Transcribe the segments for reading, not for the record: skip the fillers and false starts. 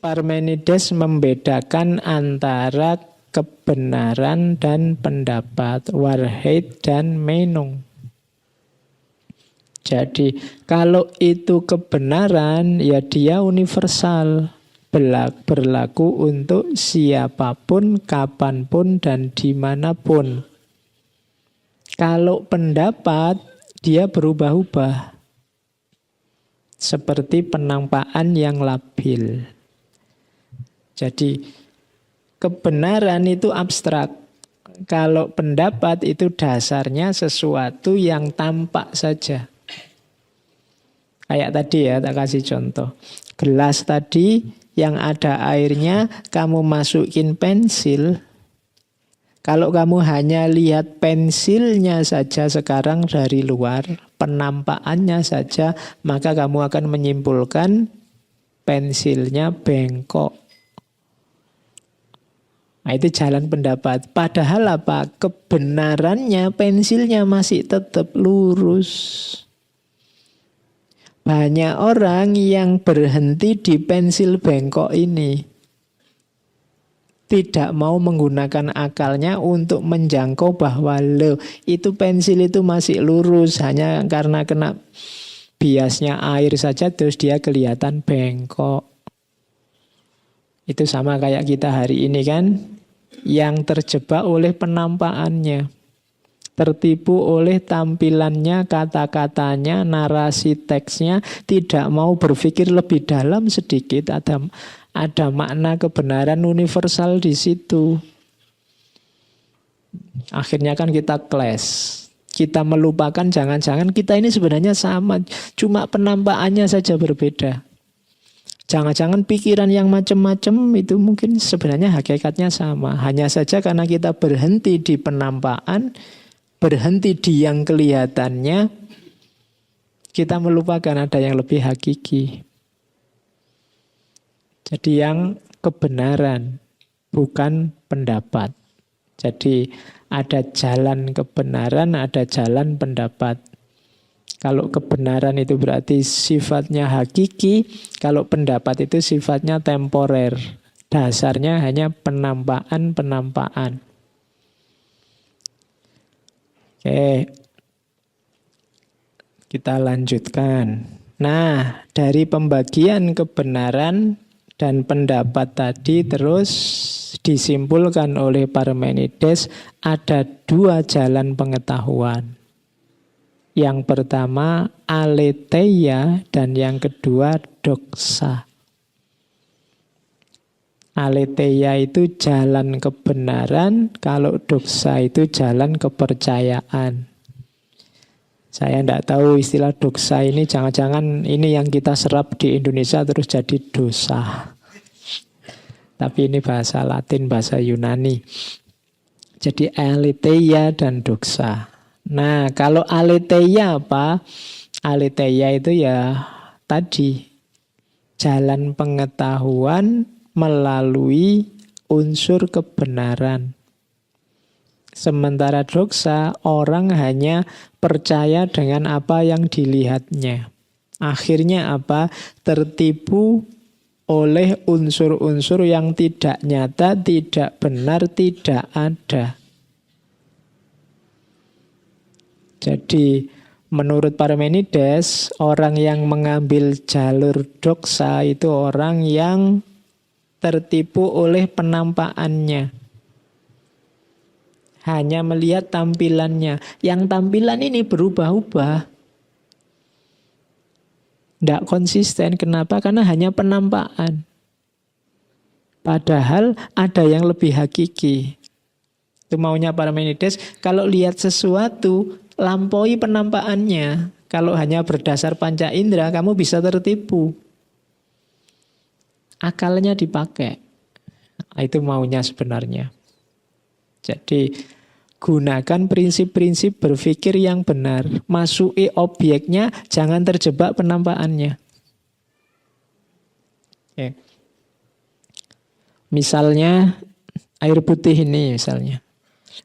Parmenides membedakan antara kebenaran dan pendapat, Wahrheit dan Meinung. Jadi kalau itu kebenaran, ya dia universal, berlaku untuk siapapun, kapanpun, dan dimanapun. Kalau pendapat, dia berubah-ubah. Seperti penampaan yang labil. Jadi kebenaran itu abstrak. Kalau pendapat itu dasarnya sesuatu yang tampak saja. Kayak tadi ya, tak kasih contoh. Gelas tadi yang ada airnya, kamu masukin pensil. Kalau kamu hanya lihat pensilnya saja sekarang dari luar, penampakannya saja, maka kamu akan menyimpulkan pensilnya bengkok. Nah, itu jalan pendapat. Padahal apa? Kebenarannya pensilnya masih tetap lurus. Banyak orang yang berhenti di pensil bengkok ini. Tidak mau menggunakan akalnya untuk menjangkau bahwa loh, itu pensil itu masih lurus. Hanya karena kena biasnya air saja terus dia kelihatan bengkok. Itu sama kayak kita hari ini kan, yang terjebak oleh penampakannya, tertipu oleh tampilannya, kata-katanya, narasi teksnya, tidak mau berpikir lebih dalam sedikit. Ada makna kebenaran universal di situ. Akhirnya kan kita clash. Kita melupakan jangan-jangan kita ini sebenarnya sama, cuma penampakannya saja berbeda. Jangan-jangan pikiran yang macam-macam itu mungkin sebenarnya hakikatnya sama. Hanya saja karena kita berhenti di penampakan, berhenti di yang kelihatannya, kita melupakan ada yang lebih hakiki. Jadi yang kebenaran, bukan pendapat. Jadi ada jalan kebenaran, ada jalan pendapat. Kalau kebenaran itu berarti sifatnya hakiki, kalau pendapat itu sifatnya temporer. Dasarnya hanya penampakan-penampakan. Oke, kita lanjutkan. Nah, dari pembagian kebenaran dan pendapat tadi terus disimpulkan oleh Parmenides ada dua jalan pengetahuan. Yang pertama aletheia dan yang kedua doxa. Aletheia itu jalan kebenaran, kalau doxa itu jalan kepercayaan. Saya tidak tahu istilah doxa ini, jangan-jangan ini yang kita serap di Indonesia terus jadi dosa. Tapi ini bahasa Latin, bahasa Yunani. Jadi aletheia dan doxa. Nah, kalau aletheia apa? Aletheia itu ya tadi jalan pengetahuan melalui unsur kebenaran. Sementara doxa, orang hanya percaya dengan apa yang dilihatnya. Akhirnya apa? Tertipu oleh unsur-unsur yang tidak nyata, tidak benar, tidak ada. Jadi menurut Parmenides, orang yang mengambil jalur doxa itu orang yang tertipu oleh penampakannya. Hanya melihat tampilannya. Yang tampilan ini berubah-ubah. Tidak konsisten. Kenapa? Karena hanya penampakan. Padahal ada yang lebih hakiki. Itu maunya Parmenides. Kalau lihat sesuatu, lampaui penampakannya. Kalau hanya berdasar panca indera, kamu bisa tertipu. Akalnya dipakai. Itu maunya sebenarnya. Jadi gunakan prinsip-prinsip berpikir yang benar. Masuki objeknya, jangan terjebak penampakannya. Oke. Misalnya air putih ini misalnya.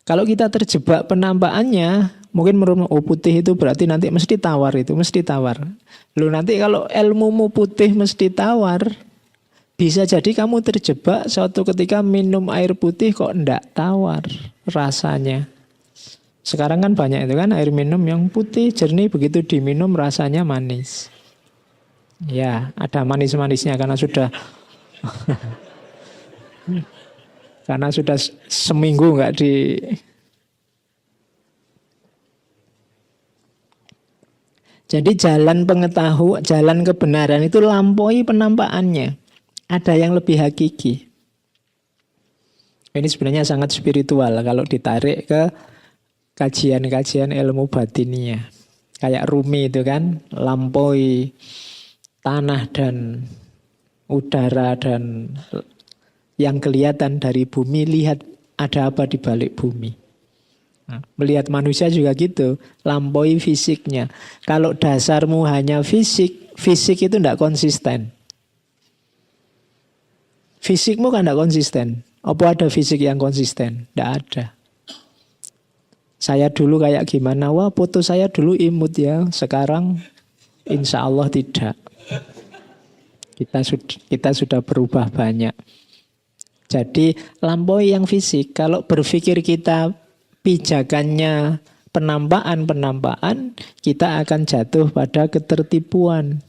Kalau kita terjebak penampakannya, mungkin menurut putih itu berarti nanti mesti tawar itu, mesti tawar. Loh nanti kalau ilmumu putih mesti tawar, Bisa jadi kamu terjebak suatu ketika minum air putih kok enggak tawar rasanya. Sekarang kan banyak itu kan air minum yang putih, jernih, begitu diminum rasanya manis. Ya, ada manis-manisnya karena sudah seminggu nggak di. Jadi jalan kebenaran itu lampaui penampakannya. Ada yang lebih hakiki. Ini sebenarnya sangat spiritual kalau ditarik ke kajian-kajian ilmu batinnya. Kayak Rumi itu kan, lampaui tanah dan udara dan yang kelihatan dari bumi, lihat ada apa di balik bumi. Nah, melihat manusia juga gitu, lampaui fisiknya. Kalau dasarmu hanya fisik, fisik itu tidak konsisten. Fisikmu kan tidak konsisten. Apa ada fisik yang konsisten? Tidak ada. Saya dulu kayak gimana? Wah, foto saya dulu imut ya. Sekarang insya Allah tidak. Kita sudah berubah banyak. Jadi lampaui yang fisik. Kalau berpikir kita pijakannya penampakan, kita akan jatuh pada ketertipuan.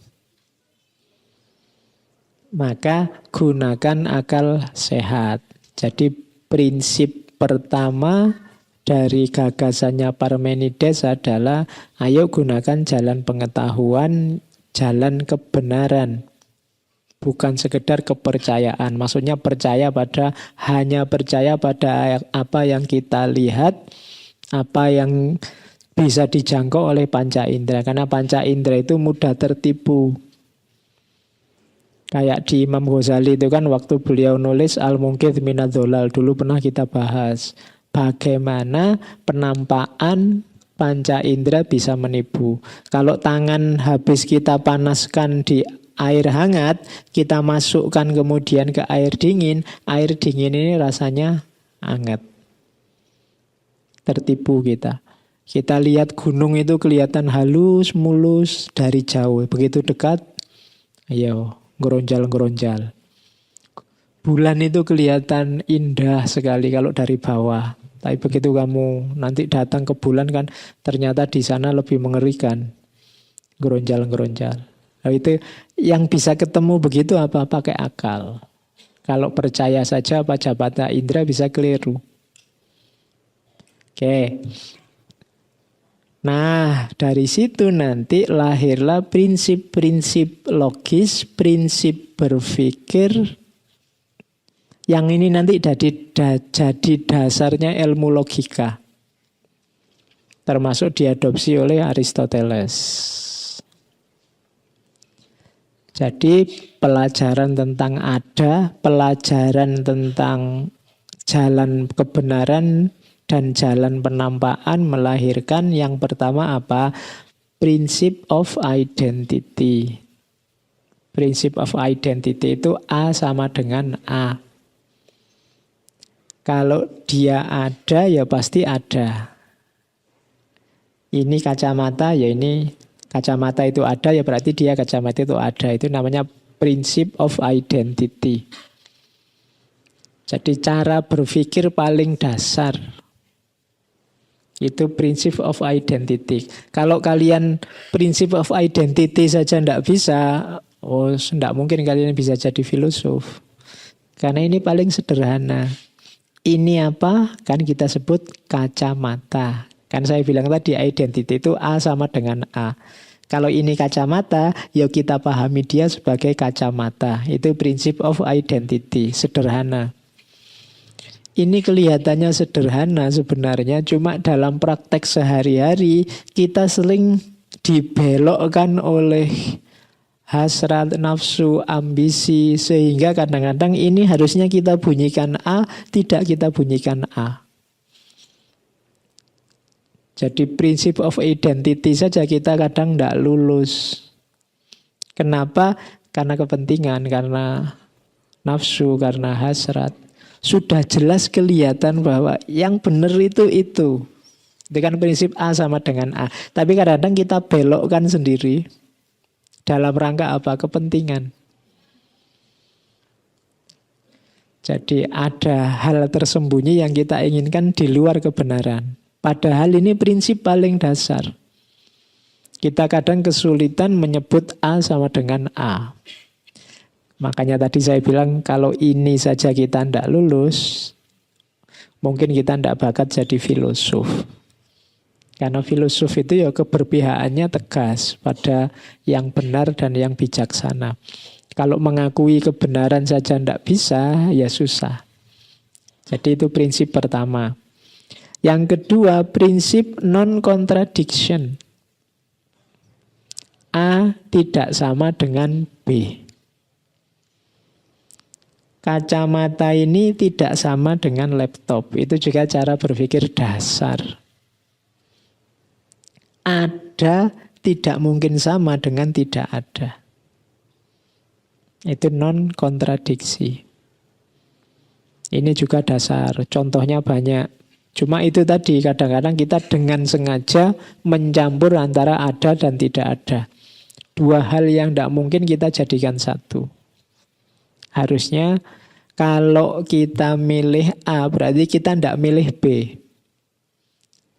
Maka gunakan akal sehat. Jadi prinsip pertama dari gagasannya Parmenides adalah ayo gunakan jalan pengetahuan, jalan kebenaran. Bukan sekedar kepercayaan. Maksudnya hanya percaya pada apa yang kita lihat, apa yang bisa dijangkau oleh panca indera. Karena panca indera itu mudah tertipu. Kayak di Imam Ghazali itu kan waktu beliau nulis Al-Munqidh Minadz-Dzalal, dulu pernah kita bahas. Bagaimana penampakan panca indera bisa menipu. Kalau tangan habis kita panaskan di air hangat, kita masukkan kemudian ke air dingin ini rasanya hangat. Tertipu kita. Kita lihat gunung itu kelihatan halus, mulus dari jauh. Begitu dekat, ayo, geronjal-geronjal. Bulan itu kelihatan indah sekali kalau dari bawah. Tapi begitu kamu nanti datang ke bulan kan, ternyata di sana lebih mengerikan. Geronjal-geronjal. Nah, itu yang bisa ketemu begitu apa? Pakai akal. Kalau percaya saja pacabata indera bisa keliru. Oke. Nah, dari situ nanti lahirlah prinsip-prinsip logis, prinsip berpikir yang ini nanti jadi dasarnya ilmu logika. Termasuk diadopsi oleh Aristoteles. Jadi pelajaran tentang ada, pelajaran tentang jalan kebenaran dan jalan penampakan melahirkan yang pertama apa? Prinsip of identity. Prinsip of identity itu A sama dengan A. Kalau dia ada ya pasti ada. Ini kacamata ya ini kacamata itu ada ya berarti dia kacamata itu ada. Itu namanya prinsip of identity. Jadi cara berpikir paling dasar itu prinsip of identity. Kalau kalian prinsip of identity saja tidak bisa, tidak mungkin kalian bisa jadi filosof. Karena ini paling sederhana. Ini apa? Kan kita sebut kacamata. Kan saya bilang tadi identity itu A sama dengan A. Kalau ini kacamata, ya kita pahami dia sebagai kacamata. Itu prinsip of identity, sederhana. Ini kelihatannya sederhana sebenarnya, cuma dalam praktek sehari-hari kita sering dibelokkan oleh hasrat, nafsu, ambisi, sehingga kadang-kadang ini harusnya kita bunyikan A, tidak kita bunyikan A. Jadi prinsip of identity saja kita kadang tidak lulus. Kenapa? Karena kepentingan, karena nafsu, karena hasrat. Sudah jelas kelihatan bahwa yang benar itu. Itu kan prinsip A sama dengan A. Tapi kadang-kadang kita belokkan sendiri. Dalam rangka apa? Kepentingan. Jadi ada hal tersembunyi yang kita inginkan di luar kebenaran. Padahal ini prinsip paling dasar. Kita kadang kesulitan menyebut A sama dengan A. Makanya tadi saya bilang kalau ini saja kita tidak lulus, mungkin kita tidak bakat jadi filosof. Karena filosof itu ya keberpihakannya tegas pada yang benar dan yang bijaksana. Kalau mengakui kebenaran saja tidak bisa, ya susah. Jadi itu prinsip pertama. Yang kedua, prinsip non-contradiction. A tidak sama dengan B. Kacamata ini tidak sama dengan laptop. Itu juga cara berpikir dasar. Ada tidak mungkin sama dengan tidak ada. Itu non-kontradiksi. Ini juga dasar. Contohnya banyak. Cuma itu tadi, kadang-kadang kita dengan sengaja mencampur antara ada dan tidak ada. Dua hal yang tidak mungkin kita jadikan satu. Harusnya kalau kita milih A, berarti kita tidak milih B.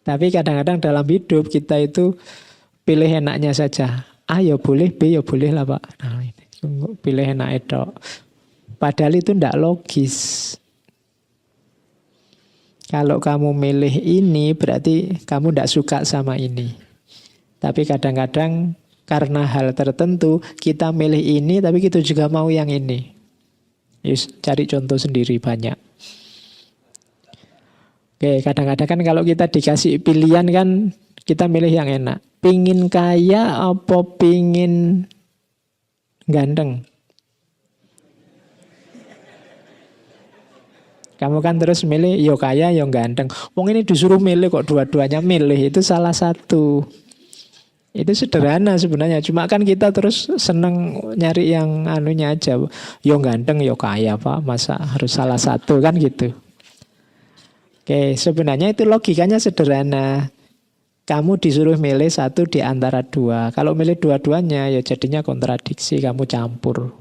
Tapi kadang-kadang dalam hidup kita itu pilih enaknya saja. A ya boleh, B ya boleh lah Pak. Nah, pilih enak itu. Padahal itu tidak logis. Kalau kamu milih ini, berarti kamu tidak suka sama ini. Tapi kadang-kadang karena hal tertentu, kita milih ini, tapi kita juga mau yang ini. Yus, cari contoh sendiri banyak. Oke, kadang-kadang kan kalau kita dikasih pilihan kan, kita milih yang enak. Pingin kaya apa pingin ganteng? Kamu kan terus milih, yo kaya, yo ganteng. Wong ini disuruh milih kok dua-duanya milih. Itu salah satu. Itu sederhana sebenarnya. Cuma kan kita terus seneng nyari yang anunya aja. Yo ganteng, yo kaya Pak. Masa harus salah satu kan gitu. Oke, sebenarnya itu logikanya sederhana. Kamu disuruh milih satu di antara dua. Kalau milih dua-duanya ya jadinya kontradiksi, kamu campur.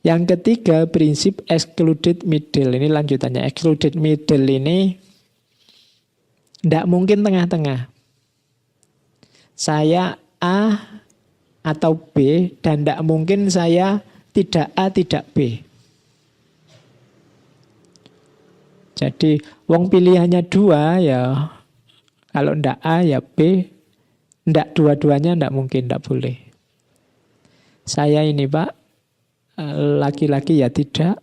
Yang ketiga, prinsip excluded middle. Ini lanjutannya. Excluded middle ini tidak mungkin tengah-tengah. Saya A atau B dan tidak mungkin saya tidak A, tidak B. Jadi, wong pilihannya dua ya, kalau tidak A ya B, tidak dua-duanya tidak mungkin, tidak boleh. Saya ini Pak, laki-laki ya tidak,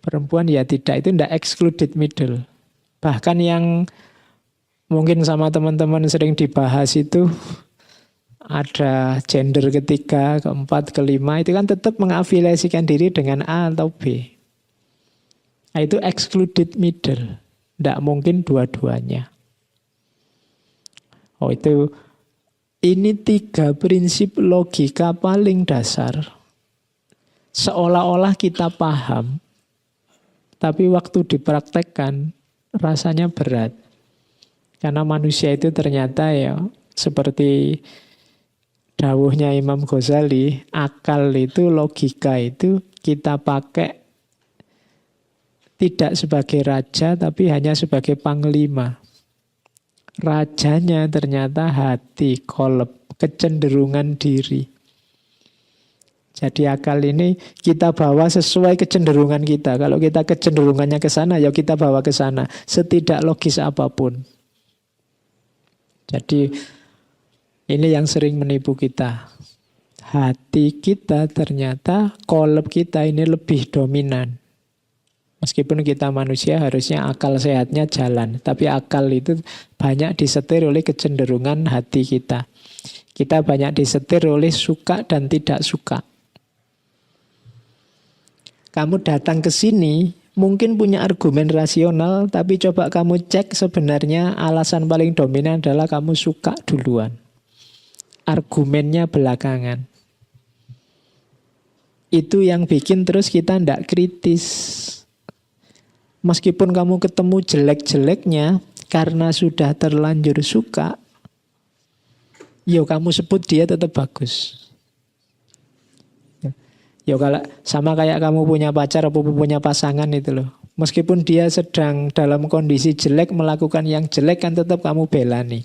perempuan ya tidak, itu tidak excluded middle. Bahkan yang mungkin sama teman-teman sering dibahas itu ada gender ketiga, keempat, kelima, itu kan tetap mengafiliasikan diri dengan A atau B. Nah, itu excluded middle, tidak mungkin dua-duanya. Oh itu, ini tiga prinsip logika paling dasar. Seolah-olah kita paham, tapi waktu dipraktekkan rasanya berat. Karena manusia itu ternyata ya seperti dawuhnya Imam Ghazali, akal itu, logika itu kita pakai tidak sebagai raja tapi hanya sebagai panglima. Rajanya ternyata hati, kolab, kecenderungan diri. Jadi akal ini kita bawa sesuai kecenderungan kita. Kalau kita kecenderungannya ke sana, ya kita bawa ke sana. Setidak logis apapun. Jadi ini yang sering menipu kita. Hati kita ternyata, kolab kita ini lebih dominan. Meskipun kita manusia harusnya akal sehatnya jalan. Tapi akal itu banyak disetir oleh kecenderungan hati kita. Kita banyak disetir oleh suka dan tidak suka. Kamu datang ke sini, mungkin punya argumen rasional, tapi coba kamu cek sebenarnya alasan paling dominan adalah kamu suka duluan. Argumennya belakangan. Itu yang bikin terus kita tidak kritis. Meskipun kamu ketemu jelek-jeleknya, karena sudah terlanjur suka, yo kamu sebut dia tetap bagus. Ya kalau sama kayak kamu punya pacar atau punya pasangan itu loh. Meskipun dia sedang dalam kondisi jelek melakukan yang jelek kan tetap kamu bela nih.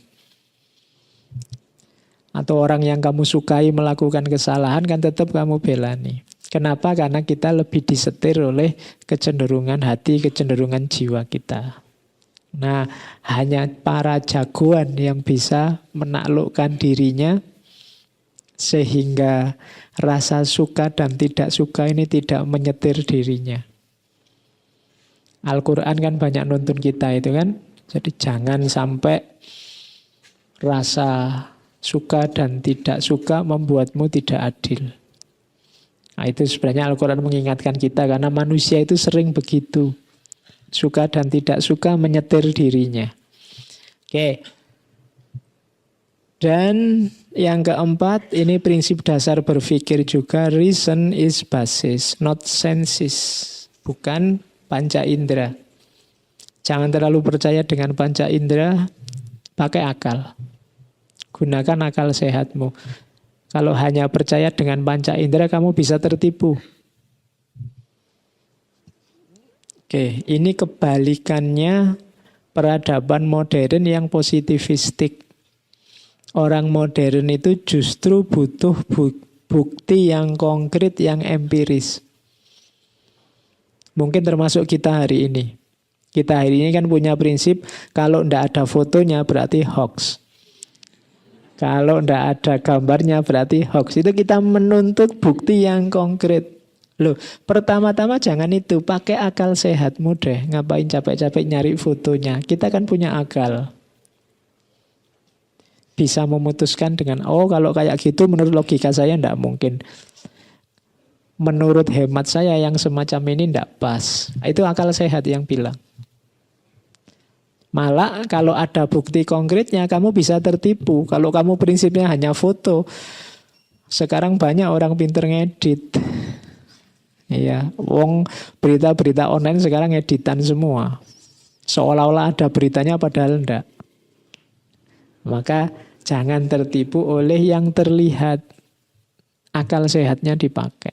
Atau orang yang kamu sukai melakukan kesalahan kan tetap kamu bela nih. Kenapa? Karena kita lebih disetir oleh kecenderungan hati, kecenderungan jiwa kita. Nah, hanya para jagoan yang bisa menaklukkan dirinya sehingga rasa suka dan tidak suka ini tidak menyetir dirinya. Al-Quran kan banyak nuntun kita itu kan. Jadi jangan sampai rasa suka dan tidak suka membuatmu tidak adil. Nah, itu sebenarnya Al-Quran mengingatkan kita karena manusia itu sering begitu. Suka dan tidak suka menyetir dirinya. Oke. Dan yang keempat, ini prinsip dasar berpikir juga. Reason is basis, not senses. Bukan panca indera. Jangan terlalu percaya dengan panca indera, pakai akal. Gunakan akal sehatmu. Kalau hanya percaya dengan panca indera, kamu bisa tertipu. Oke, ini kebalikannya peradaban modern yang positivistik. Orang modern itu justru butuh bukti yang konkret, yang empiris. Mungkin termasuk kita hari ini. Kita hari ini kan punya prinsip, kalau tidak ada fotonya berarti hoax. Kalau tidak ada gambarnya berarti hoax. Itu kita menuntut bukti yang konkret. Loh, pertama-tama jangan itu, pakai akal sehatmu deh. Ngapain capek-capek nyari fotonya? Kita kan punya akal. Bisa memutuskan dengan, oh kalau kayak gitu menurut logika saya tidak mungkin. Menurut hemat saya yang semacam ini tidak pas. Itu akal sehat yang bilang. Malah kalau ada bukti konkretnya kamu bisa tertipu. Kalau kamu prinsipnya hanya foto, sekarang banyak orang pinter ngedit. Iya, wong berita-berita online sekarang editan semua. Seolah-olah ada beritanya padahal enggak. Maka jangan tertipu oleh yang terlihat. Akal sehatnya dipakai.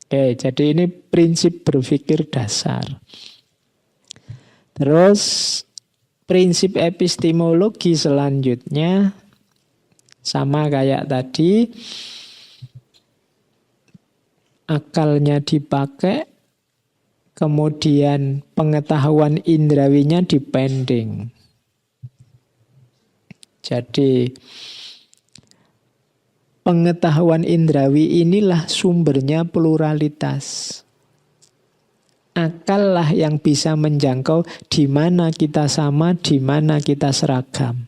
Oke, jadi ini prinsip berpikir dasar. Terus prinsip epistemologi selanjutnya sama kayak tadi. Akalnya dipakai, kemudian pengetahuan indrawinya dipending. Jadi pengetahuan indrawi inilah sumbernya pluralitas. Akal lah yang bisa menjangkau di mana kita sama, di mana kita seragam.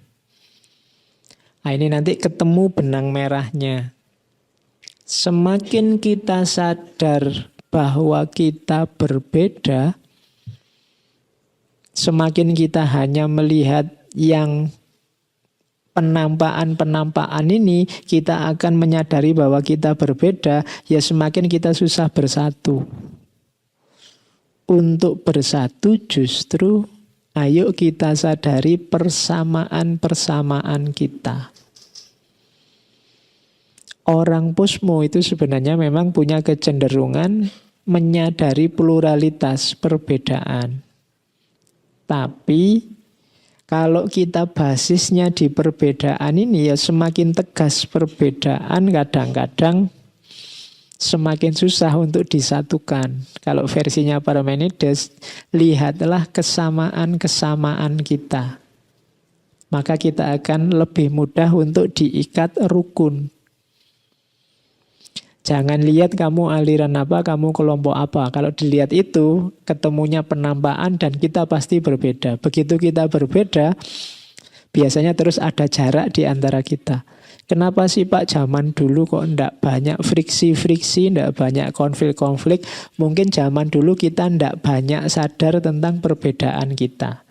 Nah, ini nanti ketemu benang merahnya. Semakin kita sadar bahwa kita berbeda, semakin kita hanya melihat yang penampakan-penampakan ini, kita akan menyadari bahwa kita berbeda, ya semakin kita susah bersatu. Untuk bersatu justru ayo kita sadari persamaan-persamaan kita. Orang posmo itu sebenarnya memang punya kecenderungan menyadari pluralitas perbedaan. Tapi kalau kita basisnya di perbedaan ini, ya semakin tegas perbedaan kadang-kadang semakin susah untuk disatukan. Kalau versinya Parmenides, lihatlah kesamaan-kesamaan kita. Maka kita akan lebih mudah untuk diikat rukun. Jangan lihat kamu aliran apa, kamu kelompok apa. Kalau dilihat itu, ketemunya penampakan dan kita pasti berbeda. Begitu kita berbeda, biasanya terus ada jarak di antara kita. Kenapa sih Pak zaman dulu kok enggak banyak friksi-friksi, enggak banyak konflik-konflik? Mungkin zaman dulu kita enggak banyak sadar tentang perbedaan kita.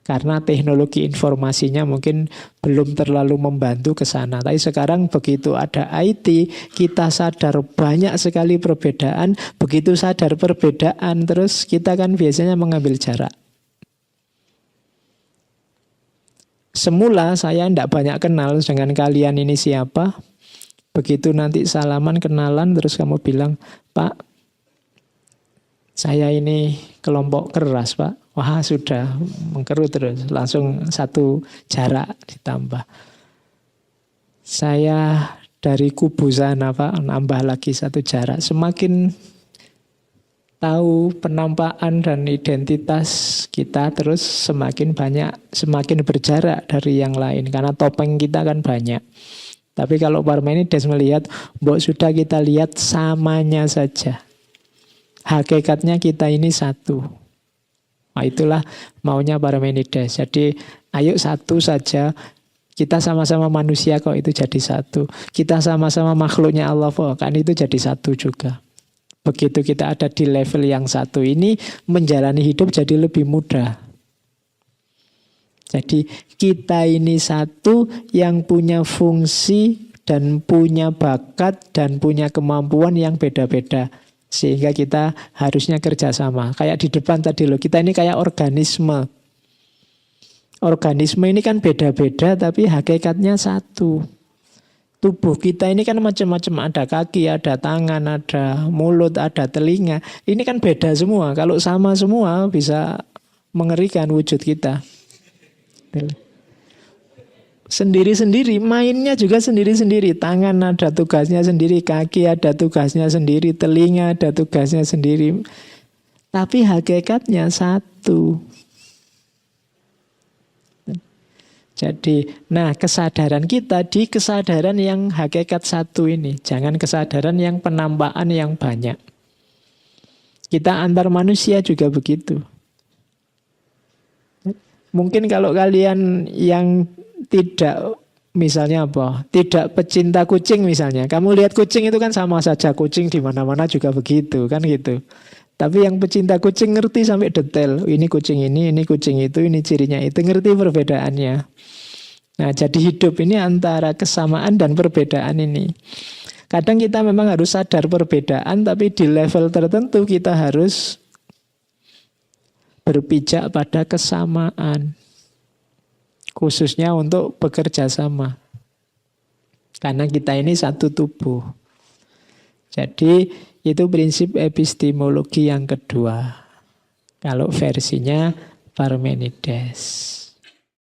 Karena teknologi informasinya mungkin belum terlalu membantu ke sana. Tapi sekarang begitu ada IT, kita sadar banyak sekali perbedaan. Begitu sadar perbedaan, terus kita kan biasanya mengambil jarak. Semula saya tidak banyak kenal dengan kalian ini siapa. Begitu nanti salaman, kenalan, terus kamu bilang, Pak, saya ini kelompok keras, Pak. Wah, sudah mengkerut terus. Langsung satu jarak ditambah. Saya dari kubu sana, Pak, nambah lagi satu jarak. Semakin tahu penampakan dan identitas kita, terus semakin banyak, semakin berjarak dari yang lain. Karena topeng kita kan banyak. Tapi kalau Parmenides melihat, mbok sudah kita lihat samanya saja. Hakikatnya kita ini satu. Nah, itulah maunya Parmenides. Jadi ayo satu saja. Kita sama-sama manusia kok, itu jadi satu. Kita sama-sama makhluknya Allah kok, kan itu jadi satu juga. Begitu kita ada di level yang satu ini, menjalani hidup jadi lebih mudah. Jadi kita ini satu yang punya fungsi dan punya bakat dan punya kemampuan yang beda-beda. Sehingga kita harusnya kerjasama. Kayak di depan tadi loh, kita ini kayak organisme. Organisme ini kan beda-beda tapi hakikatnya satu. Tubuh kita ini kan macam-macam, ada kaki, ada tangan, ada mulut, ada telinga. Ini kan beda semua. Kalau sama semua bisa mengerikan wujud kita. Sendiri-sendiri, mainnya juga sendiri-sendiri. Tangan ada tugasnya sendiri, kaki ada tugasnya sendiri, telinga ada tugasnya sendiri. Tapi hakikatnya satu. Jadi, nah kesadaran kita di kesadaran yang hakikat satu ini. Jangan kesadaran yang penampakan yang banyak. Kita antar manusia juga begitu. Mungkin kalau kalian yang tidak, misalnya apa, tidak pecinta kucing misalnya. Kamu lihat kucing itu kan sama saja, kucing di mana-mana juga begitu, kan gitu. Tapi yang pecinta kucing ngerti sampai detail. Ini kucing ini kucing itu, ini cirinya itu. Ngerti perbedaannya. Nah, jadi hidup ini antara kesamaan dan perbedaan ini. Kadang kita memang harus sadar perbedaan, tapi di level tertentu kita harus berpijak pada kesamaan. Khususnya untuk bekerja sama. Karena kita ini satu tubuh. Jadi itu prinsip epistemologi yang kedua. Kalau versinya Parmenides.